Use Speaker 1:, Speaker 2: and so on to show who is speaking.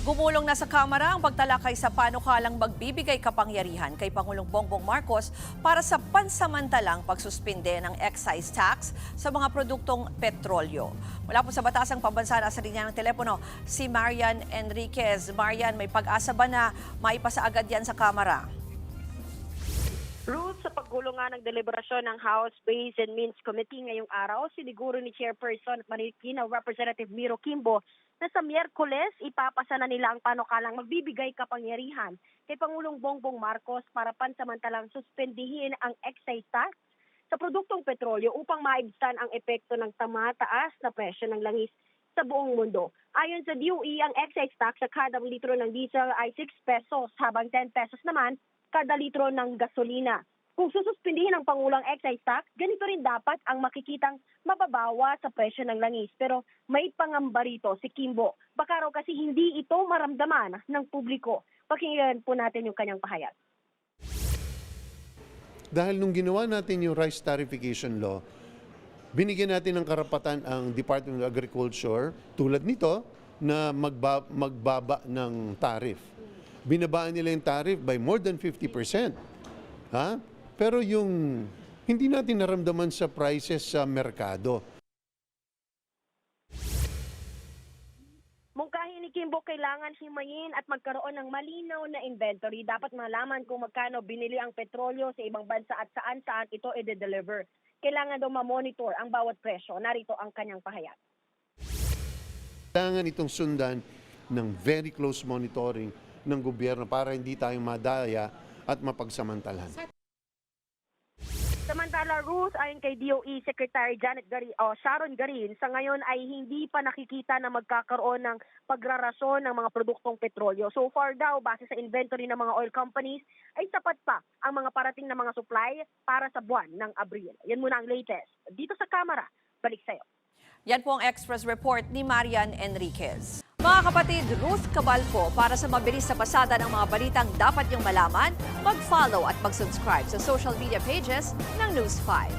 Speaker 1: Gumulong na sa Kamara ang pagtalakay sa panukalang magbibigay kapangyarihan kay Pangulong Bongbong Marcos para sa pansamantalang pagsuspinde ng excise tax sa mga produktong petrolyo. Mula po sa Batasang Pambansa, nasa linya ng telepono si Marian Enriquez. Marian, may pag-asa ba na maipasa agad yan sa Kamara?
Speaker 2: Ruth, sa paggulungan ng deliberasyon ng House Ways and Means Committee ngayong araw, siniguro ni Chairperson at Marikina Representative Miro Kimbo na sa Miyerkules ipapasa na nila ang panukalang magbibigay kapangyarihan kay Pangulong Bongbong Marcos para pansamantalang suspendihin ang excise tax sa produktong petrolyo upang maibsan ang epekto ng tamataas na presyo ng langis sa buong mundo. Ayon sa DOE, ang excise tax sa kada litro ng diesel ay 6 pesos habang 10 pesos naman kada litro ng gasolina. Kung sususpindihin ang Pangulang excise tax, ganito rin dapat ang makikitang mababawa sa presyo ng langis. Pero may pangamba rito si Kimbo. Baka raw kasi hindi ito maramdaman ng publiko. Pakinggan po natin yung kanyang pahayag.
Speaker 3: Dahil nung ginawa natin yung rice tariffication law, binigyan natin ng karapatan ang Department of Agriculture, tulad nito, na magbaba ng tariff. Binabaan nila yung tariff by more than 50%. Ha? Pero yung hindi natin naramdaman sa prices sa merkado.
Speaker 2: Mungkahi ni Kimbo, kailangan himayin at magkaroon ng malinaw na inventory. Dapat malaman kung magkano binili ang petrolyo sa ibang bansa at saan-saan ito i-deliver. Kailangan daw ma-monitor ang bawat presyo. Narito ang kanyang pahayag.
Speaker 3: Kailangan itong sundan ng very close monitoring ng gobyerno para hindi tayong madaya at mapagsamantalahan.
Speaker 2: Samantala, Ruth, ayon kay DOE Secretary Sharon Garin, sa ngayon ay hindi pa nakikita na magkakaroon ng pagrarason ng mga produktong petrolyo. So far daw, base sa inventory ng mga oil companies, ay sapat pa ang mga parating na mga supply para sa buwan ng Abril. Yan muna ang latest. Dito sa Kamara, balik sa'yo.
Speaker 1: Yan po ang Express Report ni Marian Enriquez. Mga kapatid, Ruth Cabalco, para sa mabilis na pasada ng mga balitang dapat niyong malaman, mag-follow at mag-subscribe sa social media pages ng News 5.